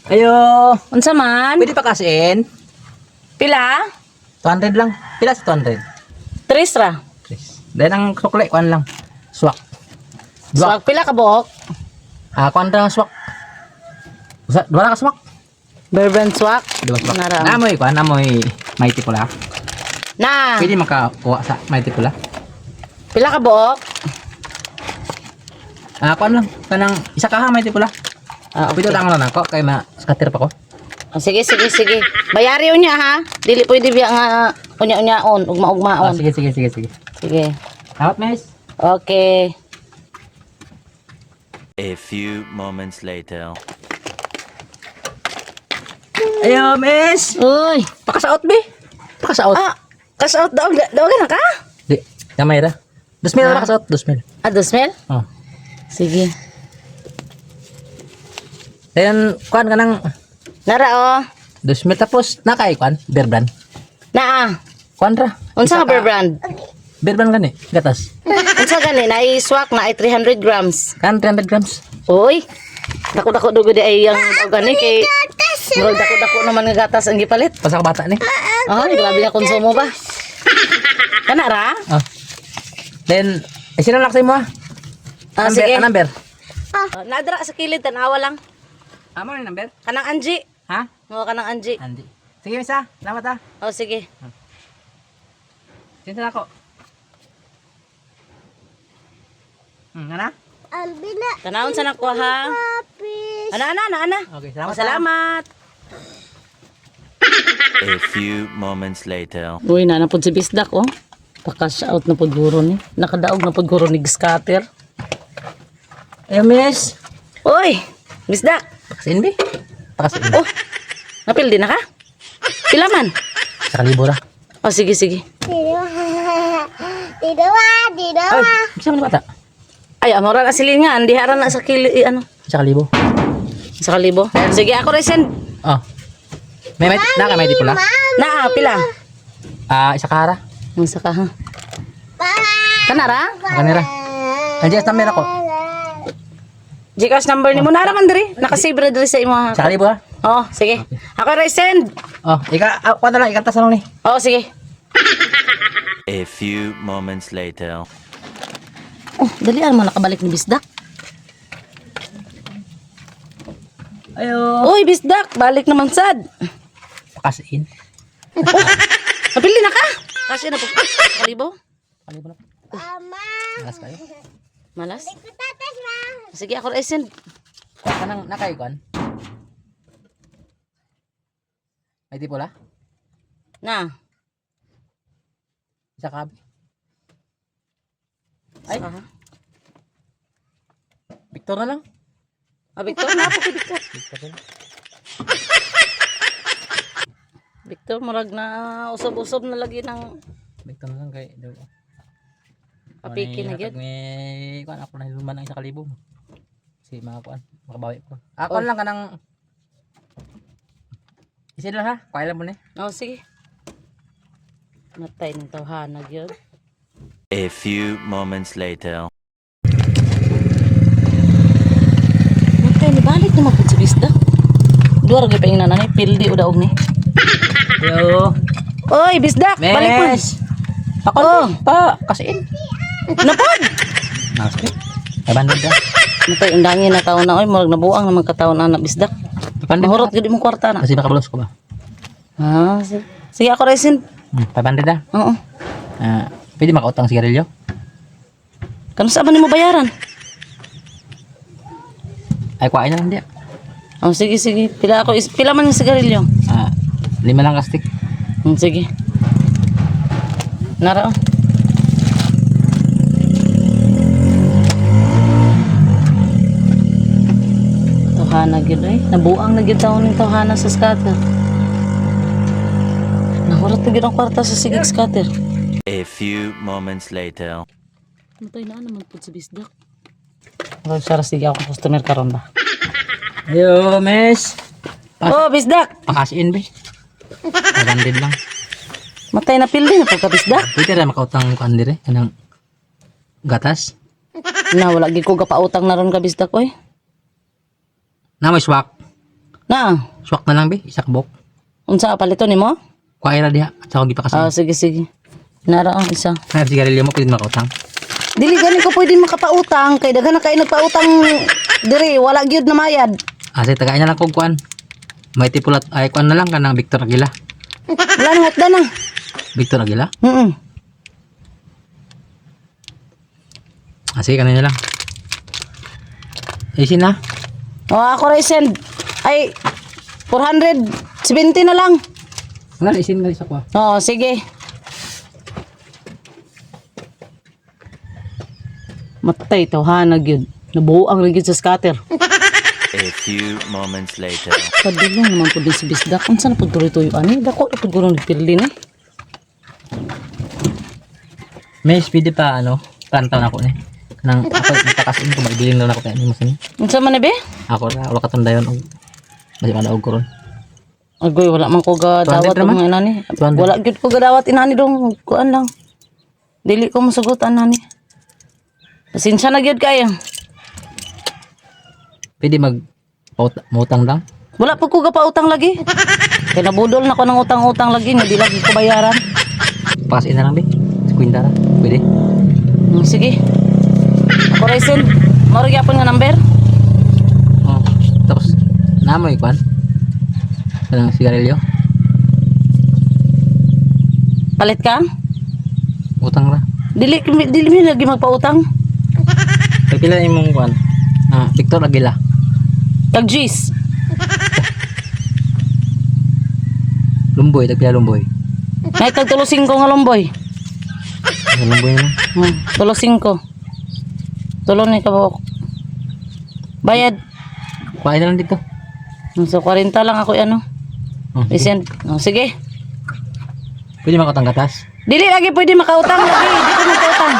Ayo, Unsa man? pwede pa kasin? Pila? 200 lang. Pila sa 200? Tres ra. Please. Then ang sukle, kuan lang. Swak. Swak pila ka buok? Kuan lang swak. Dua lang ka swak. Bear brand swak. Dua swak. Nara. Namoy, kuan namoy mighty pula. Na. Pwede makakuha sa mighty pula. Pila ka buok? Kuan lang. Kanang isa ka ha mighty pula. Okay. Pwede lang lang ako kay ma-scatter pa ko. Sige. Bayari unya ha. Dili pwede biya nga unya-unyaon, ugma-ugmaon. Sige. Sige. Out, miss. Okay. A few moments later. Ayo, miss. Uy. Pakasaot, be. Pakasaot. Kasaot daw na ka? Di, kamay ra. 2,000 ra kasaot, 2,000. Smell? Oh. Sige. Then, kuan ka ng Nara oh. 2,000 tapos nakay kuan, bear brand. Naa. Kuan ra. Unsa ka bear brand? Bear brand gani, gatas. Unsa gani na swak na ay 300 grams. Kan 300 grams. Uy. Dako dugo di ay ang organic kay murag dako naman nga gatas ang gipalit. Pasa ka bata ni. Ay, grabe nga konsumo ba? Kana ra? Oh. Then, sino lang sa imo? Sige. Number. Nadra sa kilid tanawa lang. Amo ni number? Kanang Anji. Ha? Mo kanang Anji. Andi. Sige, misa. Salamat ha. Oh, sige. Sinta na ako. Ana? Albina. Tanawon sa nako ha. Ana. Okay, salamat. Salamat. A few moments later. Uy, nanapod si Bisdak oh. Paka-cash out na pod guro ni. Nakadaog na pod guro ni scatter. Ayo, miss. Uy, Bisdak. Pakasin, be. Pakasin. Oh. Napil din na ka? Pila man? Sa kalibo ra. Oh, sige. Didawa. Ay, bisa man bata. Ay, amora na silingan. Dihara na sa ano. Sa kalibo. Sa kalibo. Sige, ako resen. Oh. May di pula. Naa, pila. Isa kahara. Unsa ka ha? Kanara? Kanira. Andiyan sa number ako. Gcash number ni mo na raman diri. Naka-save ra diri sa imo ha. Sa kalibo ha. Oh, sige. Ako resend. Oh, kuha na lang, ikantas na lang ni. Oh, sige. A few moments later. Oh, dalian mo nakabalik ni Bisdak. Ayo. Uy, Bisdak, balik naman sad. Pakasin. Napili na ka? Kasi na po. Kalibo? Kalibo na. Mama. Malas kayo. Malas? Tatas ma. Sige, ako resend. Kanang nakaykuan. May di pula? Na. Isa kabi. Ay. Victor na lang. Victor, na po kay Victor. Victor na lang. Victor, murag na usob-usob na lagi ng Victor na lang kay daw. apiki na gyud. May kuan ako na hiluman ng isa kalibo. Si mga kuan, makabawi ko. Kuan lang kanang isin lang ha. Kuha lang mo ni. Oh, sige. Matay ng tawhana gyud. A few moments later. Matay ni balik na mapud si Bisdak. Duwar gyud pa ing nanay, pildi o daog ni. Yo. Oy, Bisdak, balik mo. Ako kasiin. Napod. Nakasakit. Ay bandod ka. Matay undangin na taon na oy, murag nabuang naman ka taon na Bisdak. Mahurot gyud imong kwarta na. Kasi nakabulos ko ba? Sige. Sige ako resend. 500 na. Oo. Pwede makautang sigarilyo? Kano sa man nimo bayaran? Ay kuhain na lang diya. Oh, sige. Pila man yung sigarilyo? 5 lang kastik. Sige. Nara oh. Tawhana gyud eh. Nabuang na gyud taon ning tawhana sa scatter. Nahurot na gyud ang kwarta sa sigig scatter. A few moments later. Matay na naman po si Bisdak. Murag sara sige ako customer karon ba. Ayo, miss. Oh, Bisdak. Pakasin be. 500 lang. Matay na pildi na pagka Bisdak. Pwede rin makautang kuhan dire. Kanang gatas. Na wala gid ko gapautang na ron ka Bisdak oy. Na may swak. Na, Swak na lang be, isa ka buok. unsa palito nimo? Kuha ra diha. Sa ko gipa kasi. Sige sige. Nara ang isa. Kaya sigarilyo mo pwede makautang. Dili gani ko pwede makapautang kay daghan na kay nagpautang diri wala gyud na mayad. Say tagay na lang kog kuan. May tipulat ay kuan na lang kanang Victor Aguila. Wala na hotda na. Victor Aguila? Mm. Sige kanina lang. Isin na. Ako rin send. Ay, 470 na lang. Nga isin nga sa kuha. Sige. Matay, tawhanag yun. Nabuang rin yun sa scatter. A few moments later. Padulong naman po din si Bisdak. Kung saan po tuloy-tuyo ani? Dako, ito gulong nagpirli na. May speedy pa ano. Kanta na ako ni. Nang ako nagpakasin ko magbiling na ako tayo mo sini. Unsa man na be? Ako ra wala katandayon og basi madaog ko ron. Agoy, wala man ko ga 200 dawat naman? og inani. 200. Wala gyud ko ga dawat inani dong kuan lang. Dili ko masugutan nani. Pasensya na gyud kayo. Pwede mutang lang. Wala pa ko ga pautang lagi. Kaya nabudol na ko ng utang-utang lagi nga di lagi ko bayaran. Pakasin na lang be. Sa kwinta ra. Pwede. Sige. Ako rin send. Maro gyapon nga number. Oh. Tapos namoy kuan. Kanang sigarilyo. Palit ka? Utang ra. Dili mi lagi magpautang. Pagpila imong kuan. Victor Aguila. Tag G's. Lumboy, tagpila lumboy. Nay tag 35 nga lomboy. Lumboy na. 35. Tulo ni kabawak. Bayad. Kuhain na lang dito. So 40 lang ako ano. Oh, Isend. Sige. pwede makautang gatas. Dili lagi pwede makautang lagi. Dili ko makautang.